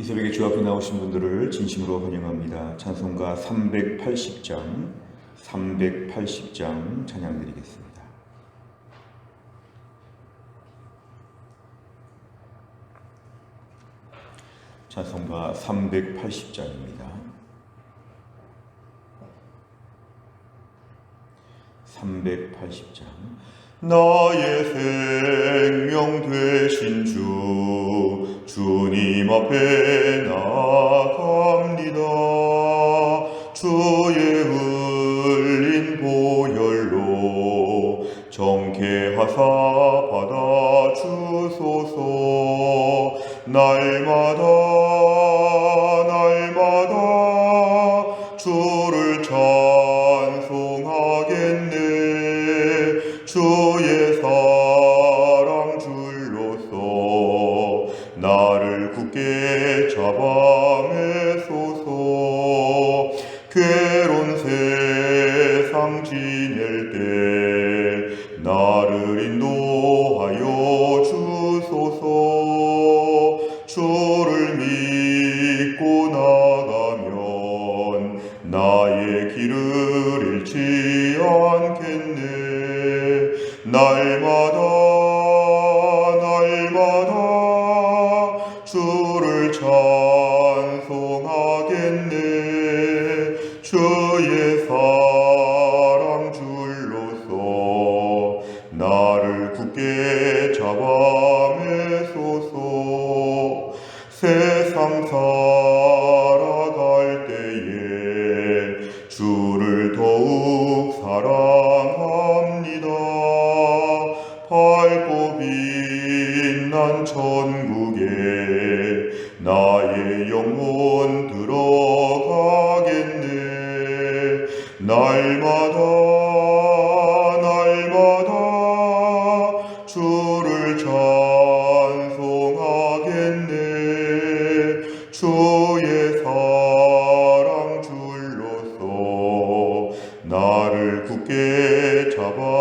이 새벽에 주 앞에 나오신 분들을 진심으로 환영합니다. 찬송가 380장 찬양 드리겠습니다. 찬송가 380장입니다. 380장. 나의 생명 되신 주님 앞에 나갑니다. 주의 흘린 보혈로 정케하사 받아주소서. 날마다 주를 찬송하겠네. 주의 사랑 줄로서 나를 굳게 잡아매소서. 괴로운 세상 지낼 때 나를 인도하여 주소서. 주를 믿고 나가면 나의 길을 잃지 않겠네. 날마다 주를 찬송하겠네. 주의 사랑 줄로서 나를 굳게 잡아매소서. 세상 살아갈 때에 주를 더욱 사랑합니다. 밝고 빛난 천국에 나의 영혼 들어가겠네. 날마다 주를 찬송하겠네. 주의 사랑 줄로서 나를 굳게 잡아매소서.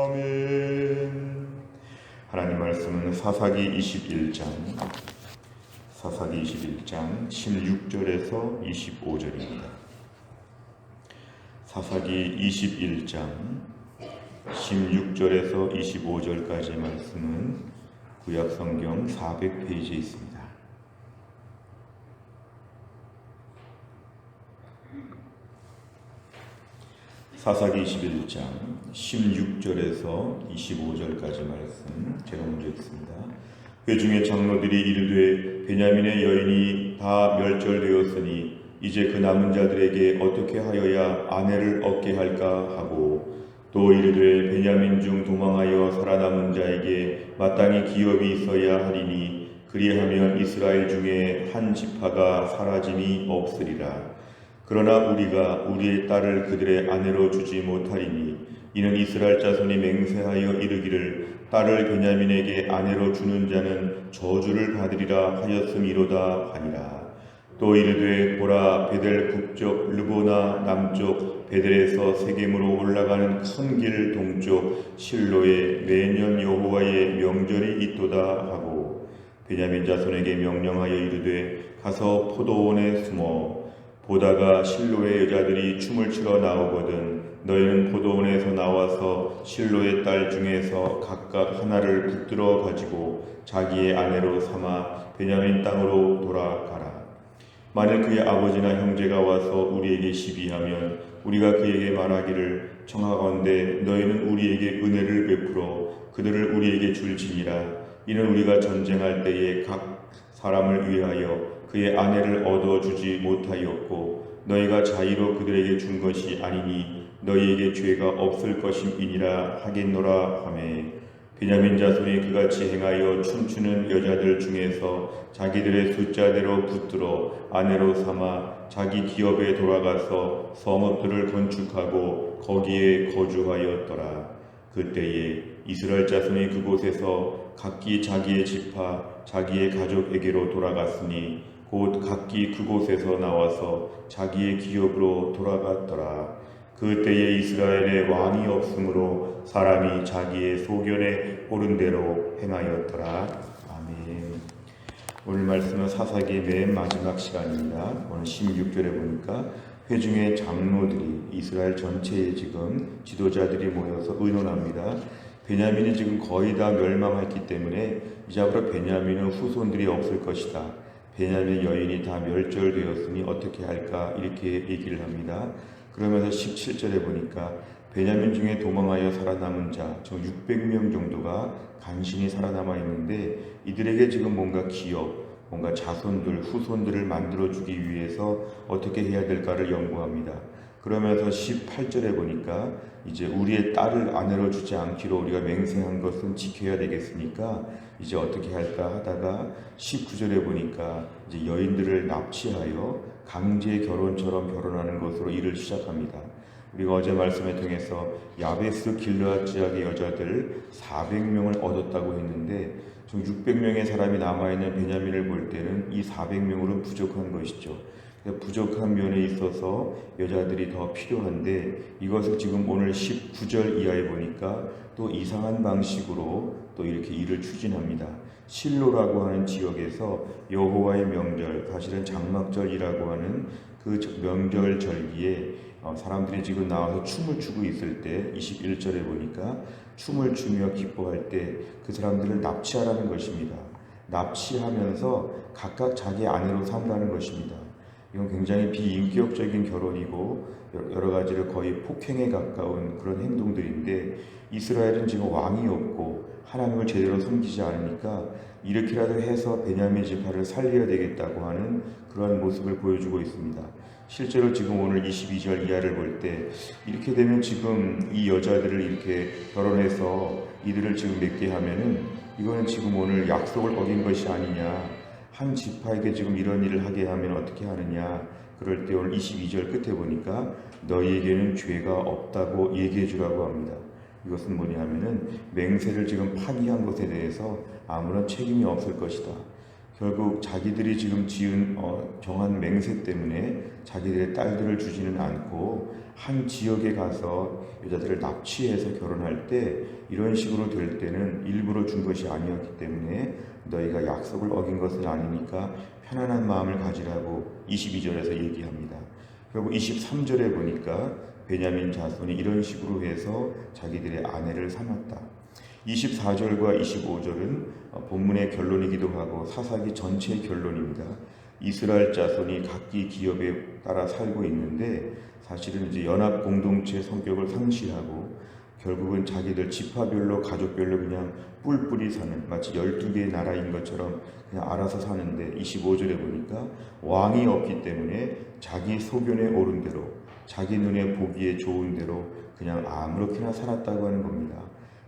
아멘. 하나님 말씀은 사사기 21장 16절에서 25절입니다. 사사기 21장 16절에서 25절까지의 말씀은 구약성경 400페이지에 있습니다. 사사기 21장 16절에서 25절까지 말씀 제가 먼저 읽습니다. 회중의 장로들이 이르되 베냐민의 여인이 다 멸절되었으니 이제 그 남은 자들에게 어떻게 하여야 아내를 얻게 할까 하고, 또 이르되 베냐민 중 도망하여 살아남은 자에게 마땅히 기업이 있어야 하리니 그리하면 이스라엘 중에 한 지파가 사라짐이 없으리라. 그러나 우리가 우리의 딸을 그들의 아내로 주지 못하리니 이는 이스라엘 자손이 맹세하여 이르기를 딸을 베냐민에게 아내로 주는 자는 저주를 받으리라 하였음이로다 하니라. 또 이르되 보라, 베델 북쪽 르보나 남쪽 베델에서 세겜으로 올라가는 큰 길 동쪽 실로에 매년 여호와의 명절이 있도다 하고, 베냐민 자손에게 명령하여 이르되 가서 포도원에 숨어 보다가 실로의 여자들이 춤을 추러 나오거든 너희는 포도원에서 나와서 실로의 딸 중에서 각각 하나를 붙들어 가지고 자기의 아내로 삼아 베냐민 땅으로 돌아가라. 만일 그의 아버지나 형제가 와서 우리에게 시비하면 우리가 그에게 말하기를 청하건대 너희는 우리에게 은혜를 베풀어 그들을 우리에게 줄지니라. 이는 우리가 전쟁할 때에 각 사람을 위하여 그의 아내를 얻어주지 못하였고 너희가 자의로 그들에게 준 것이 아니니 너희에게 죄가 없을 것임이니라 하겠노라 하매, 베냐민 자손이 그같이 행하여 춤추는 여자들 중에서 자기들의 숫자대로 붙들어 아내로 삼아 자기 기업에 돌아가서 성읍들을 건축하고 거기에 거주하였더라. 그때에 이스라엘 자손이 그곳에서 각기 자기의 지파 자기의 가족에게로 돌아갔으니 곧 각기 그곳에서 나와서 자기의 기업으로 돌아갔더라. 그때에 이스라엘에 왕이 없으므로 사람이 자기의 소견에 옳은 대로 행하였더라. 아멘. 오늘 말씀은 사사기의 맨 마지막 시간입니다. 오늘 16절에 보니까 회중의 장로들이 이스라엘 전체에 지금 지도자들이 모여서 의논합니다. 베냐민이 지금 거의 다 멸망했기 때문에 이제 앞으로 베냐민은 후손들이 없을 것이다. 베냐민 여인이 다 멸절되었으니 어떻게 할까 이렇게 얘기를 합니다. 그러면서 17절에 보니까 베냐민 중에 도망하여 살아남은 자, 저 600명 정도가 간신히 살아남아 있는데 이들에게 지금 뭔가 기업, 뭔가 자손들, 후손들을 만들어주기 위해서 어떻게 해야 될까를 연구합니다. 그러면서 18절에 보니까 이제 우리의 딸을 아내로 주지 않기로 우리가 맹세한 것은 지켜야 되겠으니까 이제 어떻게 할까 하다가 19절에 보니까 이제 여인들을 납치하여 강제 결혼처럼 결혼하는 것으로 일을 시작합니다. 우리가 어제 말씀에 통해서 야베스 길르앗 지역의 여자들 400명을 얻었다고 했는데 지금 600명의 사람이 남아있는 베냐민을 볼 때는 이 400명으로는 부족한 것이죠. 부족한 면에 있어서 여자들이 더 필요한데 이것을 지금 오늘 19절 이하에 보니까 또 이상한 방식으로 또 이렇게 일을 추진합니다. 실로라고 하는 지역에서 여호와의 명절, 사실은 장막절이라고 하는 그 명절 절기에 사람들이 지금 나와서 춤을 추고 있을 때 21절에 보니까 춤을 추며 기뻐할 때 그 사람들을 납치하라는 것입니다. 납치하면서 각각 자기 아내로 삼으라는 것입니다. 이건 굉장히 비인격적인 결혼이고 여러 가지로 거의 폭행에 가까운 그런 행동들인데 이스라엘은 지금 왕이 없고 하나님을 제대로 섬기지 않으니까 이렇게라도 해서 베냐민 지파를 살려야 되겠다고 하는 그러한 모습을 보여주고 있습니다. 실제로 지금 오늘 22절 이하를 볼 때 이렇게 되면 지금 이 여자들을 이렇게 결혼해서 이들을 지금 맺게 하면은 이거는 지금 오늘 약속을 어긴 것이 아니냐, 한 지파에게 지금 이런 일을 하게 하면 어떻게 하느냐. 그럴 때 오늘 22절 끝에 보니까 너희에게는 죄가 없다고 얘기해 주라고 합니다. 이것은 뭐냐면은 맹세를 지금 파기한 것에 대해서 아무런 책임이 없을 것이다. 결국 자기들이 지금 지은 정한 맹세 때문에 자기들의 딸들을 주지는 않고 한 지역에 가서 여자들을 납치해서 결혼할 때 이런 식으로 될 때는 일부러 준 것이 아니었기 때문에 너희가 약속을 어긴 것은 아니니까 편안한 마음을 가지라고 22절에서 얘기합니다. 결국 23절에 보니까 베냐민 자손이 이런 식으로 해서 자기들의 아내를 삼았다. 24절과 25절은 본문의 결론이기도 하고 사사기 전체의 결론입니다. 이스라엘 자손이 각기 기업에 따라 살고 있는데 사실은 이제 연합 공동체 성격을 상실하고 결국은 자기들 지파별로 가족별로 그냥 뿔뿔이 사는, 마치 12개의 나라인 것처럼 그냥 알아서 사는데 25절에 보니까 왕이 없기 때문에 자기 소견에 옳은 대로, 자기 눈에 보기에 좋은 대로 그냥 아무렇게나 살았다고 하는 겁니다.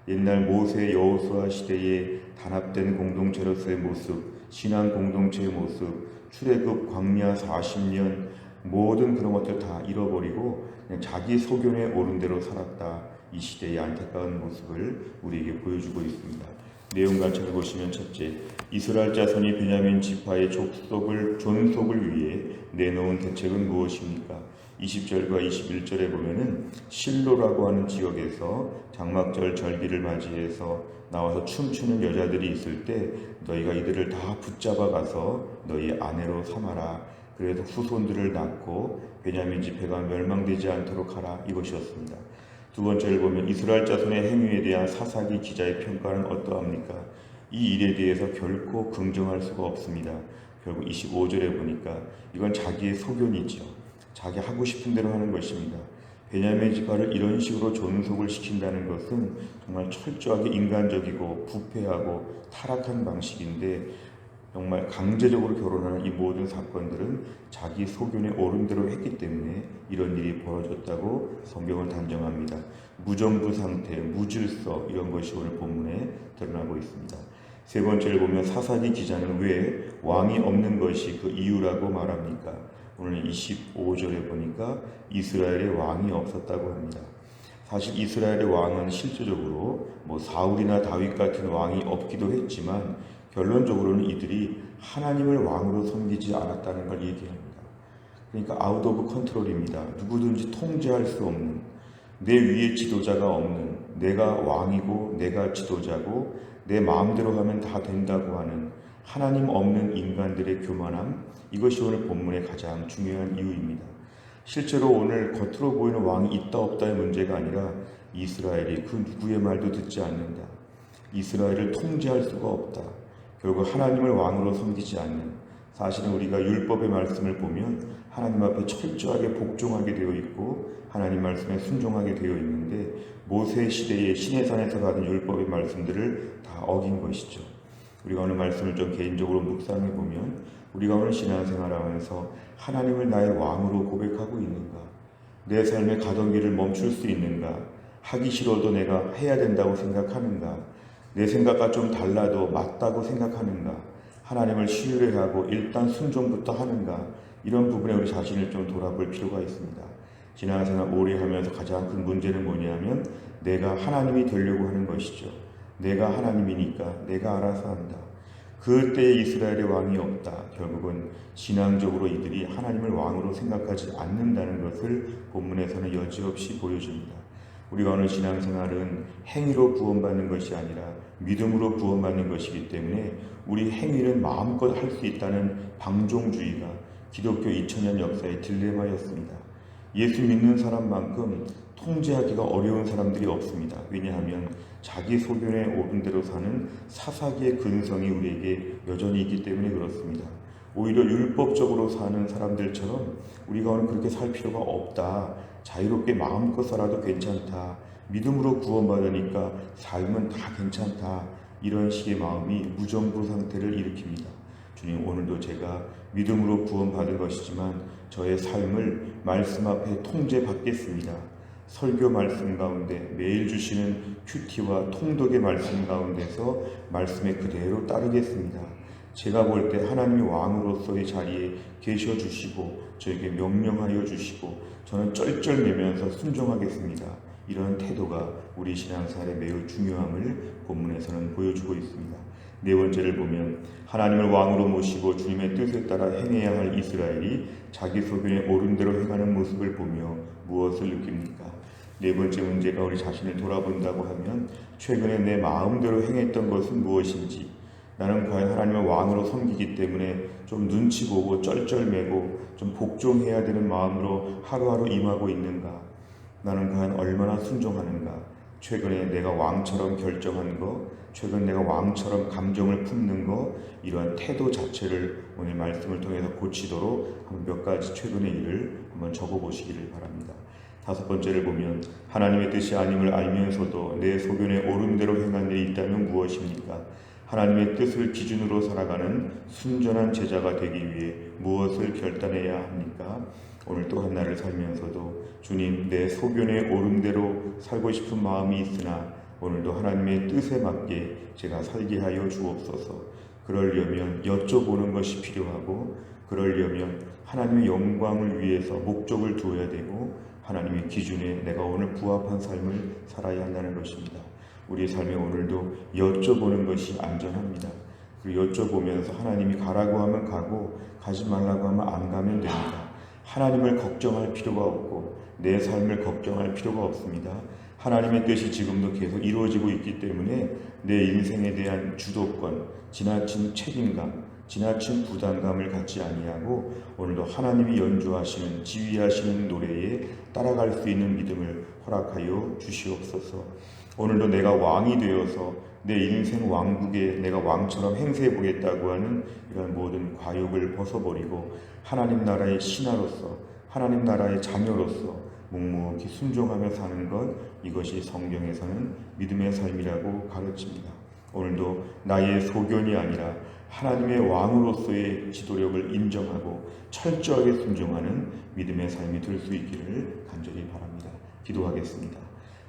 옛날 모세 여호수아 시대에 단합된 공동체로서의 모습, 신앙 공동체의 모습, 출애굽 광야 40년 모든 그런 것들 다 잃어버리고 그냥 자기 소견에 옳은 대로 살았다. 이 시대의 안타까운 모습을 우리에게 보여주고 있습니다. 내용 같이 보시면 첫째, 이스라엘 자손이 베냐민 지파의 존속을 위해 내놓은 대책은 무엇입니까? 20절과 21절에 보면은 실로라고 하는 지역에서 장막절 절기를 맞이해서 나와서 춤추는 여자들이 있을 때 너희가 이들을 다 붙잡아 가서 너희 아내로 삼아라. 그래서 후손들을 낳고 베냐민 지파가 멸망되지 않도록 하라. 이것이었습니다. 두 번째를 보면 이스라엘 자손의 행위에 대한 사사기 기자의 평가는 어떠합니까? 이 일에 대해서 결코 긍정할 수가 없습니다. 결국 25절에 보니까 이건 자기의 소견이죠. 자기 하고 싶은 대로 하는 것입니다. 베냐민 지파를 이런 식으로 존속을 시킨다는 것은 정말 철저하게 인간적이고 부패하고 타락한 방식인데 정말 강제적으로 결혼하는 이 모든 사건들은 자기 소견에 옳은 대로 했기 때문에 이런 일이 벌어졌다고 성경은 단정합니다. 무정부 상태, 무질서 이런 것이 오늘 본문에 드러나고 있습니다. 세 번째를 보면 사사기 기자는 왜 왕이 없는 것이 그 이유라고 말합니까? 오늘 25절에 보니까 이스라엘에 왕이 없었다고 합니다. 사실 이스라엘의 왕은 실제적으로 사울이나 다윗 같은 왕이 없기도 했지만 결론적으로는 이들이 하나님을 왕으로 섬기지 않았다는 걸 얘기합니다. 그러니까 아웃 오브 컨트롤입니다. 누구든지 통제할 수 없는, 내 위에 지도자가 없는, 내가 왕이고 내가 지도자고 내 마음대로 하면 다 된다고 하는 하나님 없는 인간들의 교만함, 이것이 오늘 본문의 가장 중요한 이유입니다. 실제로 오늘 겉으로 보이는 왕이 있다 없다의 문제가 아니라 이스라엘이 그 누구의 말도 듣지 않는다. 이스라엘을 통제할 수가 없다. 결국 하나님을 왕으로 섬기지 않는, 사실은 우리가 율법의 말씀을 보면 하나님 앞에 철저하게 복종하게 되어 있고 하나님 말씀에 순종하게 되어 있는데 모세 시대의 시내산에서 받은 율법의 말씀들을 다 어긴 것이죠. 우리가 오늘 말씀을 좀 개인적으로 묵상해 보면 우리가 오늘 신앙생활하면서 하나님을 나의 왕으로 고백하고 있는가? 내 삶의 가던 길을 멈출 수 있는가? 하기 싫어도 내가 해야 된다고 생각하는가? 내 생각과 좀 달라도 맞다고 생각하는가? 하나님을 신뢰하고 일단 순종부터 하는가? 이런 부분에 우리 자신을 좀 돌아볼 필요가 있습니다. 신앙생활 오래 하면서 가장 큰 문제는 뭐냐면 내가 하나님이 되려고 하는 것이죠. 내가 하나님이니까 내가 알아서 한다. 그때에 이스라엘의 왕이 없다. 결국은 신앙적으로 이들이 하나님을 왕으로 생각하지 않는다는 것을 본문에서는 여지없이 보여줍니다. 우리가 오늘 신앙생활은 행위로 구원받는 것이 아니라 믿음으로 구원받는 것이기 때문에 우리 행위는 마음껏 할 수 있다는 방종주의가 기독교 2000년 역사의 딜레마였습니다. 예수 믿는 사람만큼 통제하기가 어려운 사람들이 없습니다. 왜냐하면 자기 소견에 오른 대로 사는 사사기의 근성이 우리에게 여전히 있기 때문에 그렇습니다. 오히려 율법적으로 사는 사람들처럼 우리가 오늘 그렇게 살 필요가 없다. 자유롭게 마음껏 살아도 괜찮다. 믿음으로 구원받으니까 삶은 다 괜찮다. 이런 식의 마음이 무정부 상태를 일으킵니다. 주님, 오늘도 제가 믿음으로 구원받은 것이지만 저의 삶을 말씀 앞에 통제받겠습니다. 설교 말씀 가운데 매일 주시는 큐티와 통독의 말씀 가운데서 말씀에 그대로 따르겠습니다. 제가 볼 때 하나님이 왕으로서의 자리에 계셔 주시고 저에게 명령하여 주시고 저는 쩔쩔매면서 순종하겠습니다. 이런 태도가 우리 신앙생활에 매우 중요함을 본문에서는 보여주고 있습니다. 네 번째를 보면 하나님을 왕으로 모시고 주님의 뜻에 따라 행해야 할 이스라엘이 자기 소견에 옳은 대로 행하는 모습을 보며 무엇을 느낍니까? 네 번째 문제가 우리 자신을 돌아본다고 하면 최근에 내 마음대로 행했던 것은 무엇인지, 나는 과연 하나님을 왕으로 섬기기 때문에 좀 눈치 보고 쩔쩔매고 좀 복종해야 되는 마음으로 하루하루 임하고 있는가? 나는 과연 얼마나 순종하는가? 최근에 내가 왕처럼 결정한 거, 최근 내가 왕처럼 감정을 품는 거, 이러한 태도 자체를 오늘 말씀을 통해서 고치도록 한번 몇 가지 최근의 일을 한번 적어보시기를 바랍니다. 다섯 번째를 보면 하나님의 뜻이 아님을 알면서도 내 소견에 옳은 대로 행한 일이 있다면 무엇입니까? 하나님의 뜻을 기준으로 살아가는 순전한 제자가 되기 위해 무엇을 결단해야 합니까? 오늘 또 한 날을 살면서도 주님, 내 소견에 옳은 대로 살고 싶은 마음이 있으나 오늘도 하나님의 뜻에 맞게 제가 살게 하여 주옵소서. 그러려면 여쭤보는 것이 필요하고, 그러려면 하나님의 영광을 위해서 목적을 두어야 되고, 하나님의 기준에 내가 오늘 부합한 삶을 살아야 한다는 것입니다. 우리의 삶에 오늘도 여쭤보는 것이 안전합니다. 그리고 여쭤보면서 하나님이 가라고 하면 가고 가지 말라고 하면 안 가면 됩니다. 하나님을 걱정할 필요가 없고 내 삶을 걱정할 필요가 없습니다. 하나님의 뜻이 지금도 계속 이루어지고 있기 때문에 내 인생에 대한 주도권, 지나친 책임감, 지나친 부담감을 갖지 아니하고 오늘도 하나님이 연주하시는, 지휘하시는 노래에 따라갈 수 있는 믿음을 허락하여 주시옵소서. 오늘도 내가 왕이 되어서 내 인생 왕국에 내가 왕처럼 행세해 보겠다고 하는 이런 모든 과욕을 벗어버리고 하나님 나라의 신하로서, 하나님 나라의 자녀로서 묵묵히 순종하며 사는 것, 이것이 성경에서는 믿음의 삶이라고 가르칩니다. 오늘도 나의 소견이 아니라 하나님의 왕으로서의 지도력을 인정하고 철저하게 순종하는 믿음의 삶이 될 수 있기를 간절히 바랍니다. 기도하겠습니다.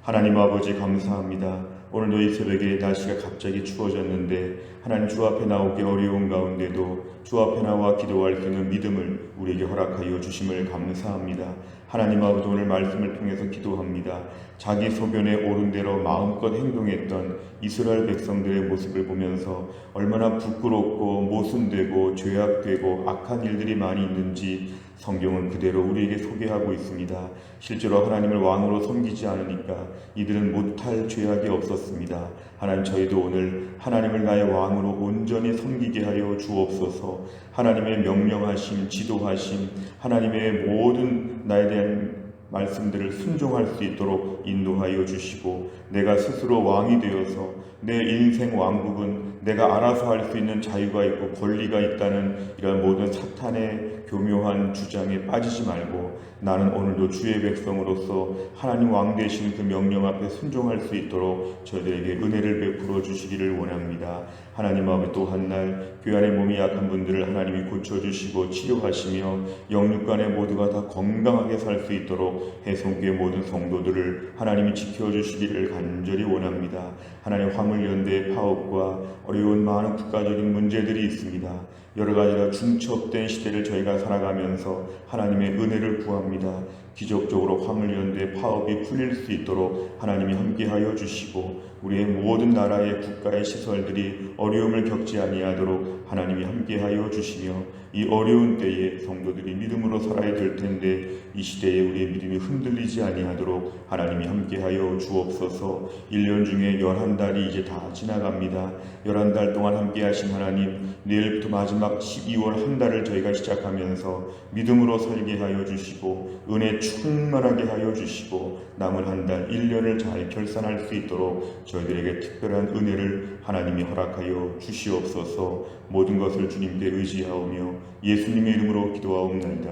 하나님 아버지, 감사합니다. 오늘도 이 새벽에 날씨가 갑자기 추워졌는데 하나님 주 앞에 나오기 어려운 가운데도 주 앞에 나와 기도할 수 있는 믿음을 우리에게 허락하여 주심을 감사합니다. 하나님 아버지, 오늘 말씀을 통해서 기도합니다. 자기 소견에 옳은 대로 마음껏 행동했던 이스라엘 백성들의 모습을 보면서 얼마나 부끄럽고 모순되고 죄악되고 악한 일들이 많이 있는지 성경은 그대로 우리에게 소개하고 있습니다. 실제로 하나님을 왕으로 섬기지 않으니까 이들은 못할 죄악이 없었습니다. 하나님, 저희도 오늘 하나님을 나의 왕으로 온전히 섬기게 하여 주옵소서. 하나님의 명령하심, 지도하심, 하나님의 모든 나에 대한 말씀들을 순종할 수 있도록 인도하여 주시고, 내가 스스로 왕이 되어서 내 인생 왕국은 내가 알아서 할 수 있는 자유가 있고 권리가 있다는 이런 모든 사탄의 교묘한 주장에 빠지지 말고, 나는 오늘도 주의 백성으로서 하나님 왕 되신 그 명령 앞에 순종할 수 있도록 저희들에게 은혜를 베풀어 주시기를 원합니다. 하나님 아버지, 또 한 날 교회 안에 몸이 약한 분들을 하나님이 고쳐주시고 치료하시며 영육간에 모두가 다 건강하게 살 수 있도록 해성교회 모든 성도들을 하나님이 지켜주시기를 간절히 원합니다. 하나님, 화물연대 파업과 어려운 많은 국가적인 문제들이 있습니다. 여러 가지가 중첩된 시대를 저희가 살아가면서 하나님의 은혜를 구합니다. 기적적으로 화물연대 파업이 풀릴 수 있도록 하나님이 함께하여 주시고, 우리의 모든 나라의 국가의 시설들이 어려움을 겪지 아니하도록 하나님이 함께하여 주시며, 이 어려운 때에 성도들이 믿음으로 살아야 될 텐데 이 시대에 우리의 믿음이 흔들리지 아니하도록 하나님이 함께하여 주옵소서. 1년 중에 11달이 이제 다 지나갑니다. 11달 동안 함께하신 하나님, 내일부터 마지막 12월 한 달을 저희가 시작하면서 믿음으로 살게 하여 주시고 은혜 충만하게 하여 주시고, 남은 한 달 1년을 잘 결산할 수 있도록 저희들에게 특별한 은혜를 하나님이 허락하여 주시옵소서. 모든 것을 주님께 의지하오며 예수님의 이름으로 기도하옵나이다.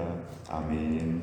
아멘.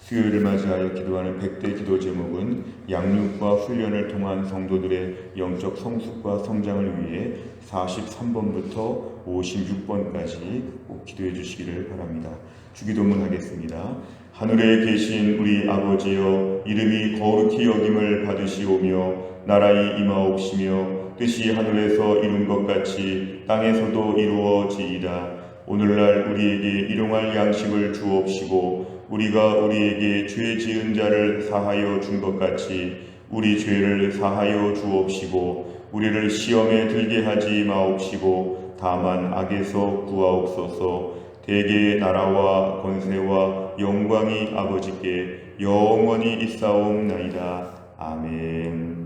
수요일을 맞이하여 기도하는 100대 기도 제목은 양육과 훈련을 통한 성도들의 영적 성숙과 성장을 위해 43번부터 56번까지 꼭 기도해 주시기를 바랍니다. 주기도문 하겠습니다. 하늘에 계신 우리 아버지여, 이름이 거룩히 여김을 받으시오며 나라의 임하옵시며 뜻이 하늘에서 이룬 것 같이 땅에서도 이루어지이다. 오늘날 우리에게 일용할 양식을 주옵시고, 우리가 우리에게 죄 지은 자를 사하여 준 것 같이 우리 죄를 사하여 주옵시고, 우리를 시험에 들게 하지 마옵시고 다만 악에서 구하옵소서. 대개의 나라와 권세와 영광이 아버지께 영원히 있사옵나이다. 아멘.